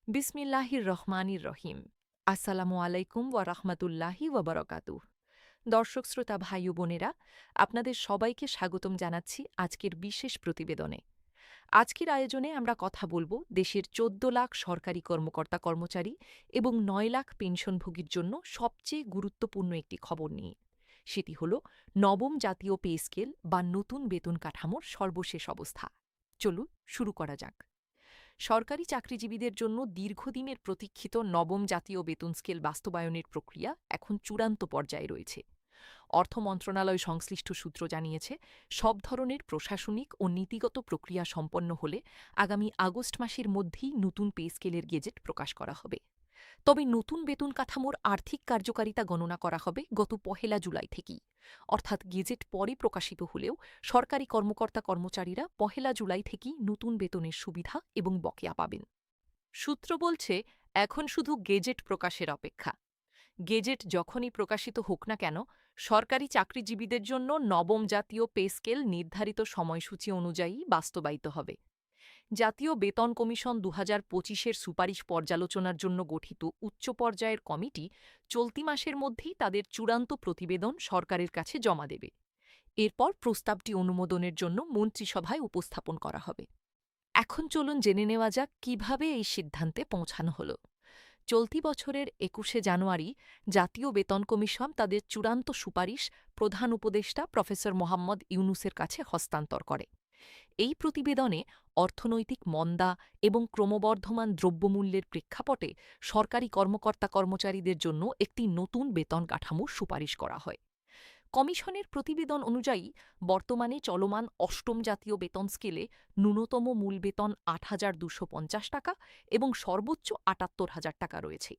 বিসমিল্লাহির রহমানির রহিম। আসসালামু আলাইকুম ওয়া রাহমাতুল্লাহি ওয়া বারাকাতুহু। দর্শক শ্রোতা ভাই ও বোনেরা, আপনাদের সবাইকে স্বাগতম জানাচ্ছি আজকের বিশেষ প্রতিবেদনে। আজকের আয়োজনে আমরা কথা বলব দেশের ১৪ লাখ সরকারি কর্মকর্তা কর্মচারী এবং ৯ লাখ পেনশনভোগীর জন্য সবচেয়ে গুরুত্বপূর্ণ একটি খবর নিয়ে। সেটি হল নবম জাতীয় পে স্কেল বা নতুন বেতন কাঠামোর সর্বশেষ অবস্থা। চলুন শুরু করা যাক। সরকারি চাকরিজীবীদের জন্য দীর্ঘদিনের প্রতীক্ষিত নবম জাতীয় বেতন স্কেল বাস্তবায়নের প্রক্রিয়া এখন চূড়ান্ত পর্যায়ে রয়েছে। অর্থ মন্ত্রণালয় সংশ্লিষ্ট সূত্র জানিয়েছে, সব ধরনের প্রশাসনিক ও নীতিগত প্রক্রিয়া সম্পন্ন হলে আগামী আগস্ট মাসের মধ্যেই নতুন পে স্কেলের গেজেট প্রকাশ করা হবে। তবে নতুন বেতন কাঠামোর আর্থিক কার্যকারিতা গণনা করা হবে গত ১লা জুলাই থেকেই। অর্থাৎ গেজেট পরে প্রকাশিত হলেও সরকারি কর্মকর্তা কর্মচারীরা ১লা জুলাই থেকেই নতুন বেতনের সুবিধা এবং বকেয়া পাবেন। সূত্র বলছে, এখন শুধু গেজেট প্রকাশের অপেক্ষা। গেজেট যখনই প্রকাশিত হোক না কেন, সরকারি চাকরিজীবীদের জন্য নবম জাতীয় পে স্কেল নির্ধারিত সময়সূচি অনুযায়ী বাস্তবায়িত হবে। জাতীয় বেতন কমিশন ২০২৫-এর সুপারিশ পর্যালোচনার জন্য গঠিত উচ্চ পর্যায়ের কমিটি চলতি মাসের মধ্যেই তাদের চূড়ান্ত প্রতিবেদন সরকারের কাছে জমা দেবে। এরপর প্রস্তাবটি অনুমোদনের জন্য মন্ত্রিসভায় উপস্থাপন করা হবে। এখন চলুন জেনে নেওয়া যাক কিভাবে এই সিদ্ধান্তে পৌঁছানো হল। চলতি বছরের ২১শে জানুয়ারি জাতীয় বেতন কমিশন তাদের চূড়ান্ত সুপারিশ প্রধান উপদেষ্টা প্রফেসর মোহাম্মদ ইউনুসের কাছে হস্তান্তর করে। এই প্রতিবেদনে অর্থনৈতিক মন্দা এবং ক্রমবর্ধমান দ্রব্যমূল্যের প্রেক্ষাপটে সরকারি কর্মকর্তা কর্মচারীদের জন্য একটি নতুন বেতন কাঠামোর সুপারিশ করা হয়। কমিশনের প্রতিবেদন অনুযায়ী বর্তমানে চলমান অষ্টম জাতীয় বেতন স্কেলে ন্যূনতম মূল বেতন ৮,২৫০ টাকা এবং সর্বোচ্চ ৭৮,০০০ টাকা রয়েছে।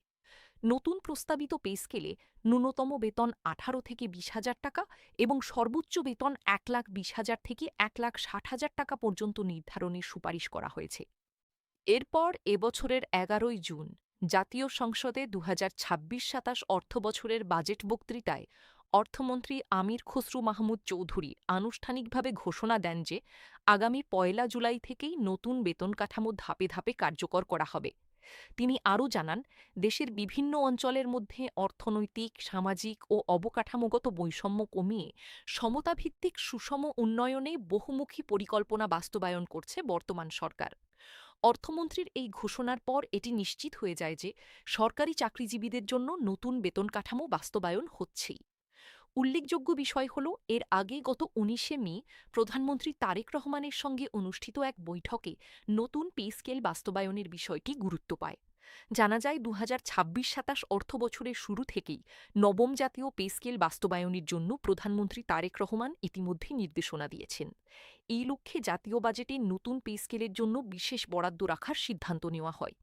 নতুন প্রস্তাবিত পে স্কেলে ন্যূনতম বেতন ১৮ থেকে ২০,০০০ টাকা এবং সর্বোচ্চ বেতন ১,২০,০০০ থেকে ১,৬০,০০০ টাকা পর্যন্ত নির্ধারণের সুপারিশ করা হয়েছে। এরপর এবছরের ১১ই জুন জাতীয় সংসদে ২০২৬-২৭ অর্থবছরের বাজেট বক্তৃতায় অর্থমন্ত্রী আমির খসরু মাহমুদ চৌধুরী আনুষ্ঠানিকভাবে ঘোষণা দেন যে আগামী ১লা জুলাই থেকেই নতুন বেতন কাঠামো ধাপে ধাপে কার্যকর করা হবে। তিনি আরও জানান, দেশের বিভিন্ন অঞ্চলের মধ্যে অর্থনৈতিক, সামাজিক ও অবকাঠামোগত বৈষম্য কমিয়ে সমতাভিত্তিক সুষম উন্নয়নে বহুমুখী পরিকল্পনা বাস্তবায়ন করছে বর্তমান সরকার। অর্থমন্ত্রীর এই ঘোষণার পর এটি নিশ্চিত হয়ে যায় যে সরকারি চাকরিজীবীদের জন্য নতুন বেতন কাঠামো বাস্তবায়ন হচ্ছেই। উল্লেখযোগ্য বিষয় হল, এর আগে গত ১৯শে মে প্রধানমন্ত্রী তারেক রহমানের সঙ্গে অনুষ্ঠিত এক বৈঠকে নতুন পে স্কেল বাস্তবায়নের বিষয়টি গুরুত্ব পায়। জানা যায় ২০২৬-২৭ অর্থবছরের শুরু থেকেই নবম জাতীয় পে স্কেল বাস্তবায়নের জন্য প্রধানমন্ত্রী তারেক রহমান ইতিমধ্যে নির্দেশনা দিয়েছেন। এই লক্ষ্যে জাতীয় বাজেটে নতুন পে স্কেলের জন্য বিশেষ বরাদ্দ রাখার সিদ্ধান্ত নেওয়া হয়।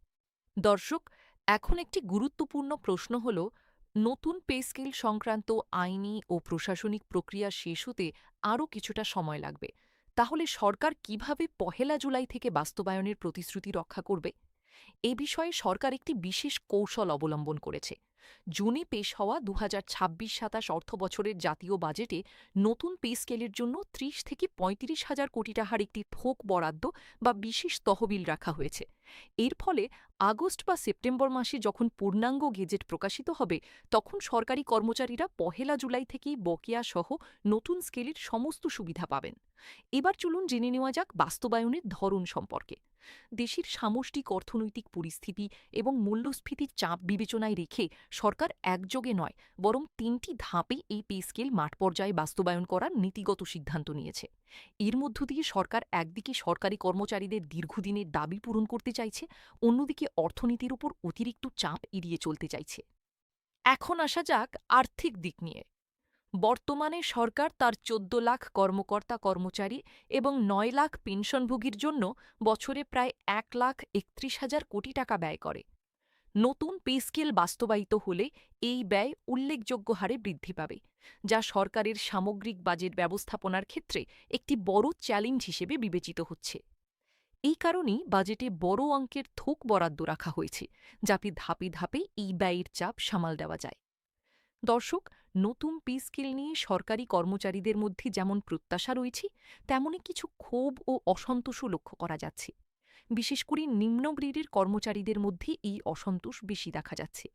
দর্শক, এখন একটি গুরুত্বপূর্ণ প্রশ্ন হল, নতুন পে স্কেল সংক্রান্ত আইনি ও প্রশাসনিক প্রক্রিয়া শেষ হতে আরও কিছুটা সময় লাগবে। তাহলে সরকার কিভাবে ১লা জুলাই থেকে বাস্তবায়নের প্রতিশ্রুতি রক্ষা করবে? এ বিষয়ে সরকার একটি বিশেষ কৌশল অবলম্বন করেছে। জুনে পেশ হওয়া ২০২৬-২৭ অর্থবছরের জাতীয় বাজেটে নতুন পে স্কেলের জন্য ৩০ থেকে ৩৫,০০০ কোটি টাকার একটি থোক বরাদ্দ বা বিশেষ তহবিল রাখা হয়েছে। এর ফলে আগস্ট বা সেপ্টেম্বর মাসে যখন পূর্ণাঙ্গ গেজেট প্রকাশিত হবে, তখন সরকারি কর্মচারীরা ১লা জুলাই থেকেই বকেয়া সহ নতুন স্কেলের সমস্ত সুবিধা পাবেন। এবার চলুন জেনে নেওয়া যাক বাস্তবায়নের ধরন সম্পর্কে। দেশের সামষ্টিক অর্থনৈতিক পরিস্থিতি এবং মূল্যস্ফীতির চাপ বিবেচনায় রেখে সরকার একযোগে নয়, বরং ৩টি ধাপে এই পে স্কেল মাঠ পর্যায়ে বাস্তবায়ন করার নীতিগত সিদ্ধান্ত নিয়েছে। এর মধ্য দিয়ে সরকার একদিকে সরকারি কর্মচারীদের দীর্ঘদিনের দাবি পূরণ করতে চাইছে, অন্যদিকে অর্থনীতির উপর অতিরিক্ত চাপ এড়িয়ে চলতে চাইছে। এখন আসা যাক আর্থিক দিক নিয়ে। বর্তমানে সরকার তার ১৪ লাখ কর্মকর্তা কর্মচারী এবং ৯ লাখ পেনশনভোগীর জন্য বছরে প্রায় ১,৩১,০০০ কোটি টাকা ব্যয় করে। নতুন পে স্কেল বাস্তবায়িত হলে এই ব্যয় উল্লেখযোগ্য হারে বৃদ্ধি পাবে, যা সরকারের সামগ্রিক বাজেট ব্যবস্থাপনার ক্ষেত্রে একটি বড় চ্যালেঞ্জ হিসেবে বিবেচিত হচ্ছে। এই কারণেই বাজেটে বড় অঙ্কের থোক বরাদ্দ রাখা হয়েছে, যাতে ধাপে ধাপে এই ব্যয়ের চাপ সামাল দেওয়া যায়। দর্শক, নতুন পে স্কেল নিয়ে সরকারি কর্মচারীদের মধ্যে যেমন প্রত্যাশা রয়েছে, তেমনি কিছু ক্ষোভ ও অসন্তোষও লক্ষ্য করা যাচ্ছে। বিশেষ করে নিম্ন গ্রেডের কর্মচারীদের মধ্যে এই অসন্তোষ বেশি দেখা যাচ্ছে।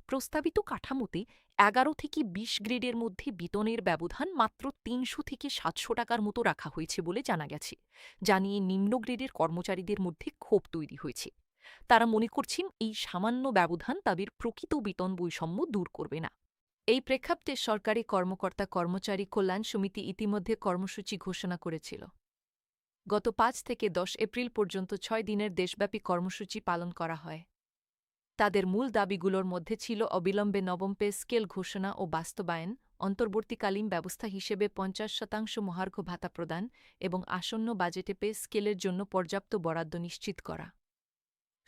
প্রস্তাবিত কাঠামোতে ১১ থেকে ২০ গ্রেডের মধ্যে বেতনের ব্যবধান মাত্র ৩০০ থেকে ৭০০ টাকার মতো রাখা হয়েছে বলে জানা গেছে, যা নিয়ে নিম্ন গ্রেডের কর্মচারীদের মধ্যে ক্ষোভ তৈরি হয়েছে। তারা মনে করছেন এই সামান্য ব্যবধান তাদের প্রকৃত বেতন বৈষম্য দূর করবে না। এই প্রেক্ষাপটে সরকারি কর্মকর্তা কর্মচারী কল্যাণ সমিতি ইতিমধ্যে কর্মসূচি ঘোষণা করেছিল। গত ৫ থেকে ১০ এপ্রিল পর্যন্ত ৬ দিনের দেশব্যাপী কর্মসূচি পালন করা হয়। তাদের মূল দাবিগুলোর মধ্যে ছিল অবিলম্বে নবম পে স্কেল ঘোষণা ও বাস্তবায়ন, অন্তর্বর্তীকালীন ব্যবস্থা হিসেবে ৫০% মহার্ঘ ভাতা প্রদান এবং আসন্ন বাজেটে পে স্কেলের জন্য পর্যাপ্ত বরাদ্দ নিশ্চিত করা।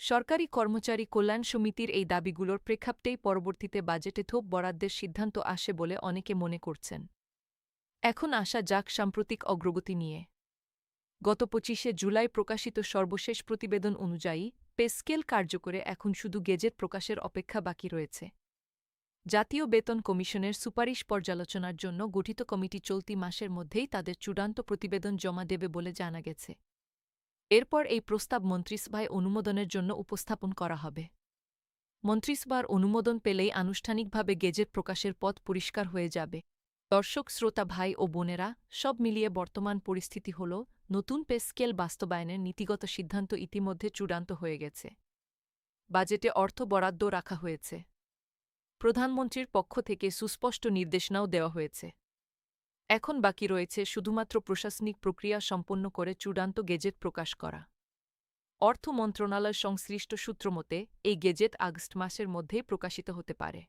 সরকারি কর্মচারী কল্যাণ সমিতির এই দাবিগুলোর প্রেক্ষাপটেই পরবর্তীতে বাজেটে থোক বরাদ্দের সিদ্ধান্ত আসে বলে অনেকে মনে করছেন। এখন আসা যাক সাম্প্রতিক অগ্রগতি নিয়ে। গত ২৫শে জুলাই প্রকাশিত সর্বশেষ প্রতিবেদন অনুযায়ী পে স্কেল কার্যকরে এখন শুধু গেজেট প্রকাশের অপেক্ষা বাকি রয়েছে। জাতীয় বেতন কমিশনের সুপারিশ পর্যালোচনার জন্য গঠিত কমিটি চলতি মাসের মধ্যেই তাদের চূড়ান্ত প্রতিবেদন জমা দেবে বলে জানা গেছে। এরপর এই প্রস্তাব মন্ত্রিসভায় অনুমোদনের জন্য উপস্থাপন করা হবে। মন্ত্রিসভার অনুমোদন পেলেই আনুষ্ঠানিকভাবে গেজেট প্রকাশের পথ পরিষ্কার হয়ে যাবে। দর্শক শ্রোতা ভাই ও বোনেরা, সব মিলিয়ে বর্তমান পরিস্থিতি হল নতুন পে স্কেল বাস্তবায়নের নীতিগত সিদ্ধান্ত ইতিমধ্যে চূড়ান্ত হয়ে গেছে। বাজেটে অর্থ বরাদ্দ রাখা হয়েছে। প্রধানমন্ত্রীর পক্ষ থেকে সুস্পষ্ট নির্দেশনাও দেওয়া হয়েছে। এখন বাকি রয়েছে শুধুমাত্র প্রশাসনিক প্রক্রিয়া সম্পন্ন করে চূড়ান্ত গেজেট প্রকাশ করা। অর্থ মন্ত্রণালয় সংশ্লিষ্ট সূত্রমতে এই গেজেট আগস্ট মাসের মধ্যেই প্রকাশিত হতে পারে।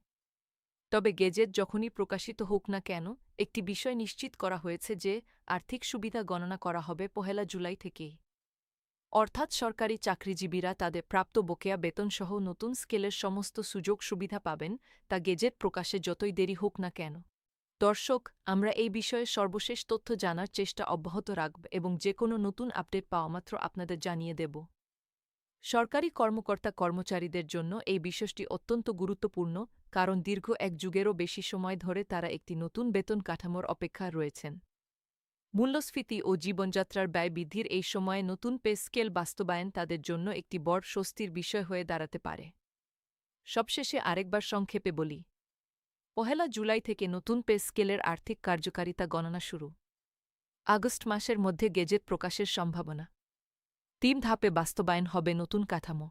তবে গেজেট যখনই প্রকাশিত হোক না কেন, একটি বিষয় নিশ্চিত করা হয়েছে যে আর্থিক সুবিধা গণনা করা হবে ১ জুলাই থেকেই। অর্থাৎ সরকারি চাকরিজীবীরা তাদের প্রাপ্ত বকেয়া বেতনসহ নতুন স্কেলের সমস্ত সুযোগ সুবিধা পাবেন, তা গেজেট প্রকাশে যতই দেরি হোক না কেন। দর্শক, আমরা এই বিষয়ে সর্বশেষ তথ্য জানার চেষ্টা অব্যাহত রাখব এবং যে কোনো নতুন আপডেট পাওয়া মাত্র আপনাদের জানিয়ে দেব। সরকারি কর্মকর্তা কর্মচারীদের জন্য এই বিষয়টি অত্যন্ত গুরুত্বপূর্ণ, কারণ দীর্ঘ ১ যুগেরও বেশি সময় ধরে তারা একটি নতুন বেতন কাঠামোর অপেক্ষায় রয়েছেন। মূল্যস্ফীতি ও জীবনযাত্রার ব্যয় বৃদ্ধির এই সময়ে নতুন পে স্কেল বাস্তবায়ন তাদের জন্য একটি বড় স্বস্তির বিষয় হয়ে দাঁড়াতে পারে। সবশেষে আরেকবার সংক্ষেপে বলি, ১ জুলাই থেকে নতুন পে স্কেলের আর্থিক কার্যকারিতা গণনা শুরু। আগস্ট মাসের মধ্যে গেজেট প্রকাশের সম্ভাবনা। ৩ ধাপে বাস্তবায়ন হবে নতুন কাঠামো।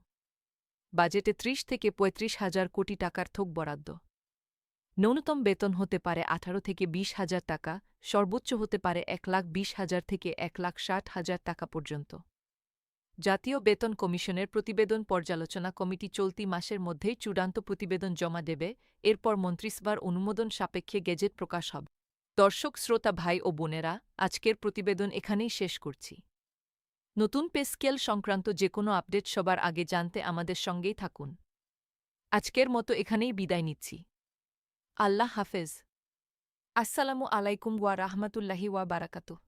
বাজেটে ৩০ থেকে ৩৫,০০০ কোটি টাকার থোক বরাদ্দ। ন্যূনতম বেতন হতে পারে ১৮ থেকে ২০,০০০ টাকা, সর্বোচ্চ হতে পারে ১,২০,০০০ থেকে ১,৬০,০০০ টাকা পর্যন্ত। জাতীয় বেতন কমিশনের প্রতিবেদন পর্যালোচনা কমিটি চলতি মাসের মধ্যেই চূড়ান্ত প্রতিবেদন জমা দেবে, এরপর মন্ত্রিসভার অনুমোদন সাপেক্ষে গেজেট প্রকাশ হবে। দর্শক শ্রোতা ভাই ও বোনেরা, আজকের প্রতিবেদন এখানেই শেষ করছি। নতুন পে স্কেল সংক্রান্ত যে কোনো আপডেট সবার আগে জানতে আমাদের সঙ্গেই থাকুন। আজকের মতো এখানেই বিদায় নিচ্ছি। আল্লাহ হাফেজ। আসসালামু আলাইকুম ওয়া রাহমাতুল্লাহি ওয়া বারাকাতুহু।